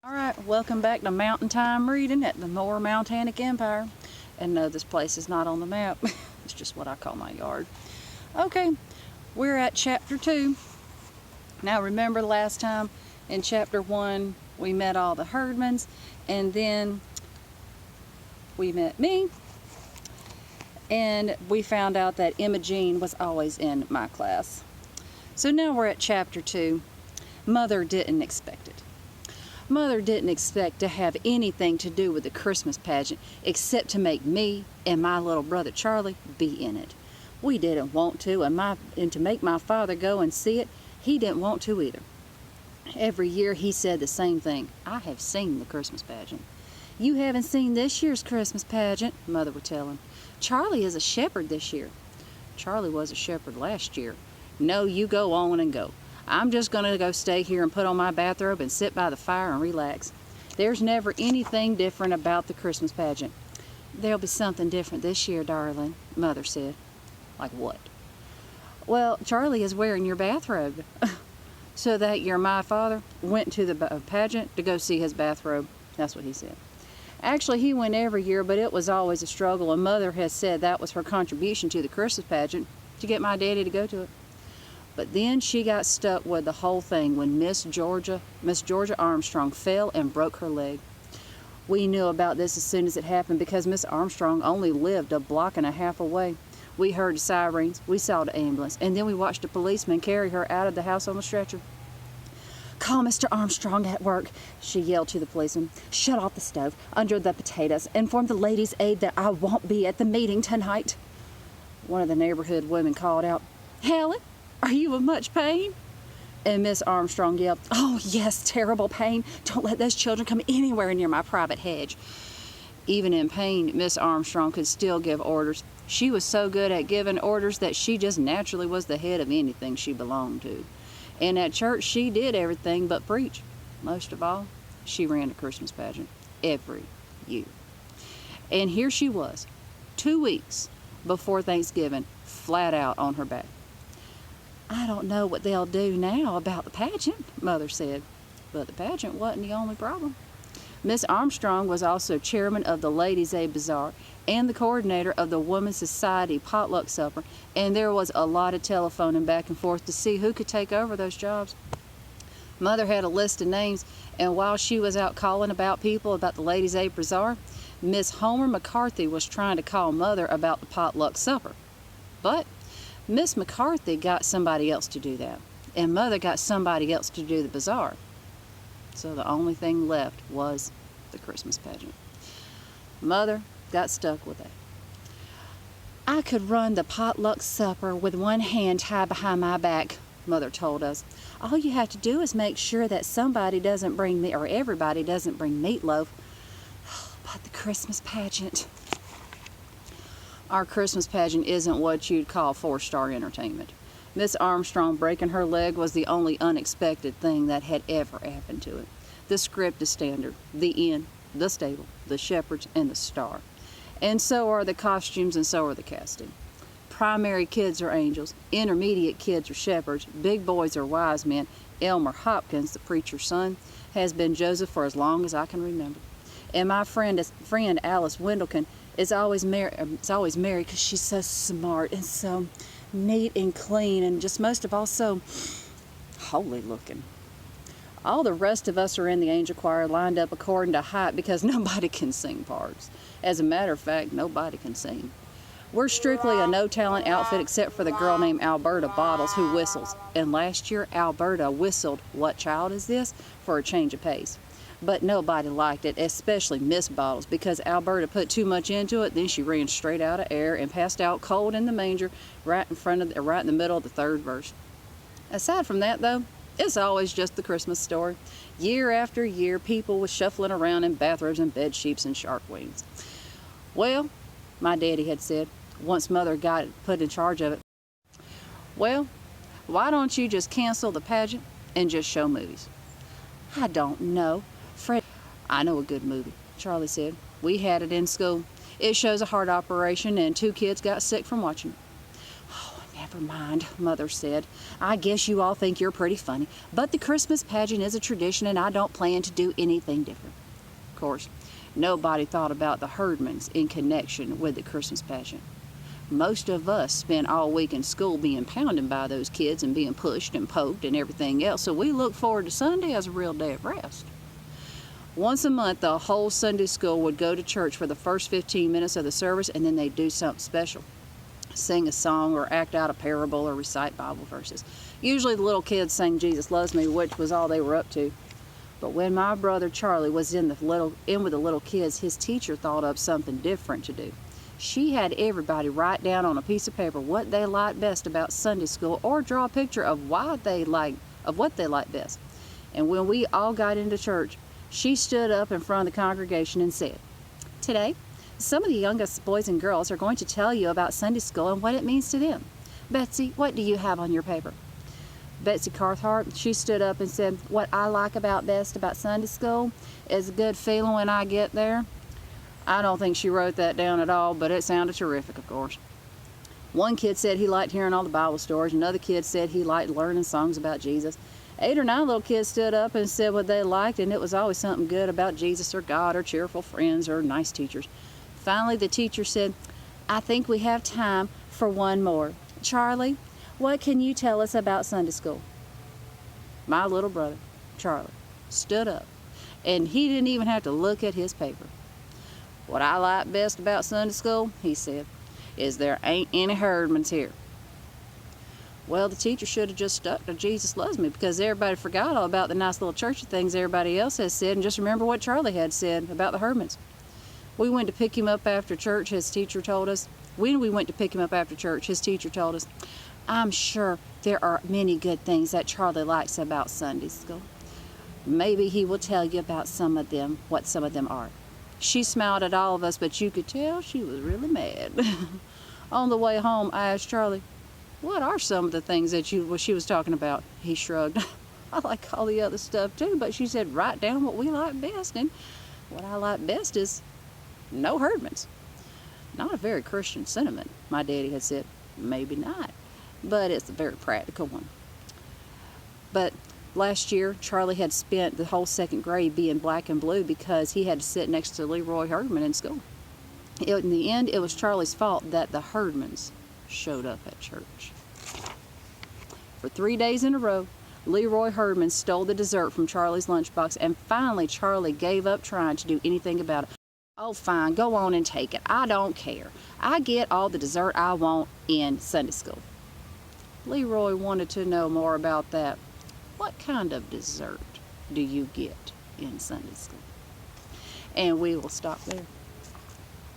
Alright, welcome back to Mountain Time Reading at the Moore Mountainic Empire. And no, this place is not on the map. It's just what I call my yard. Okay, we're at chapter 2. Now remember last time in chapter 1 we met all the herdmans, and then we met me, and we found out that Imogene was always in my class. So now we're at chapter 2. Mother didn't expect it. Mother didn't expect to have anything to do with the Christmas pageant except to make me and my little brother Charlie be in it. We didn't want to, and to make my father go and see it, he didn't want to either. Every year he said the same thing. I have seen the Christmas pageant. You haven't seen this year's Christmas pageant, Mother would tell him. Charlie is a shepherd this year. Charlie was a shepherd last year. No, you go on and go. I'm just going to go stay here and put on my bathrobe and sit by the fire and relax. There's never anything different about the Christmas pageant. There'll be something different this year, darling, Mother said. Like what? Well, Charlie is wearing your bathrobe. So that my father went to the pageant to go see his bathrobe. That's what he said. Actually, he went every year, but it was always a struggle, and Mother has said that was her contribution to the Christmas pageant, to get my daddy to go to it. But then she got stuck with the whole thing when Miss Georgia Armstrong fell and broke her leg. We knew about this as soon as it happened because Miss Armstrong only lived a block and a half away. We heard sirens, we saw the ambulance, and then we watched a policeman carry her out of the house on the stretcher. Call Mr. Armstrong at work, she yelled to the policeman. Shut off the stove, under the potatoes, inform the ladies' aid that I won't be at the meeting tonight. One of the neighborhood women called out, Helen, are you in much pain? And Miss Armstrong yelled, Oh, yes, terrible pain. Don't let those children come anywhere near my private hedge. Even in pain, Miss Armstrong could still give orders. She was so good at giving orders that she just naturally was the head of anything she belonged to. And at church, she did everything but preach. Most of all, she ran the Christmas pageant every year. And here she was, 2 weeks before Thanksgiving, flat out on her back. I don't know what they'll do now about the pageant, Mother said. But the pageant wasn't the only problem. Miss Armstrong was also chairman of the Ladies' Aid Bazaar and the coordinator of the Women's Society potluck supper, and there was a lot of telephoning back and forth to see who could take over those jobs. Mother had a list of names, and while she was out calling about people about the Ladies' Aid Bazaar, Miss Homer McCarthy was trying to call Mother about the potluck supper. But Miss McCarthy got somebody else to do that, and Mother got somebody else to do the bazaar. So the only thing left was the Christmas pageant. Mother got stuck with it. I could run the potluck supper with one hand tied behind my back, Mother told us. All you have to do is make sure that somebody doesn't bring me, or everybody doesn't bring meatloaf. But the Christmas pageant. Our Christmas pageant isn't what you'd call 4-star entertainment. Miss Armstrong breaking her leg was the only unexpected thing that had ever happened to it. The script is standard. The inn, the stable, the shepherds, and the star. And so are the costumes, and so are the casting. Primary kids are angels. Intermediate kids are shepherds. Big boys are wise men. Elmer Hopkins, the preacher's son, has been Joseph for as long as I can remember. And my friend Alice Wendlekin is always married because she's so smart and so neat and clean, and just most of all so holy looking. All the rest of us are in the angel choir lined up according to height because nobody can sing parts. As a matter of fact, nobody can sing. We're strictly a no-talent outfit except for the girl named Alberta Bottles who whistles. And last year, Alberta whistled What Child Is This? For a change of pace. But nobody liked it, especially Miss Bottles, because Alberta put too much into it. Then she ran straight out of air and passed out cold in the manger right in the middle of the third verse. Aside from that, though, it's always just the Christmas story. Year after year, people was shuffling around in bathrobes and bed sheets and shark wings. Well, my daddy had said, once Mother got put in charge of it, well, why don't you just cancel the pageant and just show movies? I don't know. Fred, I know a good movie, Charlie said. We had it in school. It shows a heart operation and 2 kids got sick from watching it. Oh, never Never mind, Mother said. I guess you all think you're pretty funny, but the Christmas pageant is a tradition and I don't plan to do anything different. Of course, nobody thought about the Herdmans in connection with the Christmas pageant. Most of us spend all week in school being pounded by those kids and being pushed and poked and everything else, so we look forward to Sunday as a real day of rest. Once a month, the whole Sunday school would go to church for the first 15 minutes of the service, and then they'd do something special. Sing a song or act out a parable or recite Bible verses. Usually the little kids sang Jesus Loves Me, which was all they were up to. But when my brother Charlie was in with the little kids, his teacher thought up something different to do. She had everybody write down on a piece of paper what they liked best about Sunday school, or draw a picture of what they liked best. And when we all got into church, she stood up in front of the congregation and said, "Today, some of the youngest boys and girls are going to tell you about Sunday school and what it means to them. Betsy, what do you have on your paper?" Betsy Carthart, she stood up and said, "What I like best about Sunday school is a good feeling when I get there." I don't think she wrote that down at all, but it sounded terrific, of course. One kid said he liked hearing all the Bible stories. Another kid said he liked learning songs about Jesus. 8 or 9 little kids stood up and said what they liked, and it was always something good about Jesus or God or cheerful friends or nice teachers. Finally, the teacher said, "I think we have time for one more. Charlie, what can you tell us about Sunday school?" My little brother, Charlie, stood up, and he didn't even have to look at his paper. "What I like best about Sunday school," he said, "is there ain't any Herdmans here." Well, the teacher should have just stuck to Jesus Loves Me, because everybody forgot all about the nice little churchy things everybody else has said and just remember what Charlie had said about the Herdmans. We went to pick him up after church, his teacher told us. When we went to pick him up after church, his teacher told us, "I'm sure there are many good things that Charlie likes about Sunday school. Maybe he will tell you about some of them, what some of them are." She smiled at all of us, but you could tell she was really mad. On the way home, I asked Charlie, "What are some of the things that she was talking about?" He shrugged. "I like all the other stuff too, but she said write down what we like best, and what I like best is no Herdmans." Not a very Christian sentiment, my daddy had said. Maybe not, but it's a very practical one. But last year, Charlie had spent the whole 2nd grade being black and blue because he had to sit next to Leroy Herdman in school. In the end, it was Charlie's fault that the Herdmans showed up at church. For 3 days in a row, Leroy Herdman stole the dessert from Charlie's lunchbox, and finally Charlie gave up trying to do anything about it. "Oh, fine, go on and take it. I don't care. I get all the dessert I want in Sunday school." Leroy wanted to know more about that. What kind of dessert do you get in Sunday school? And we will stop there.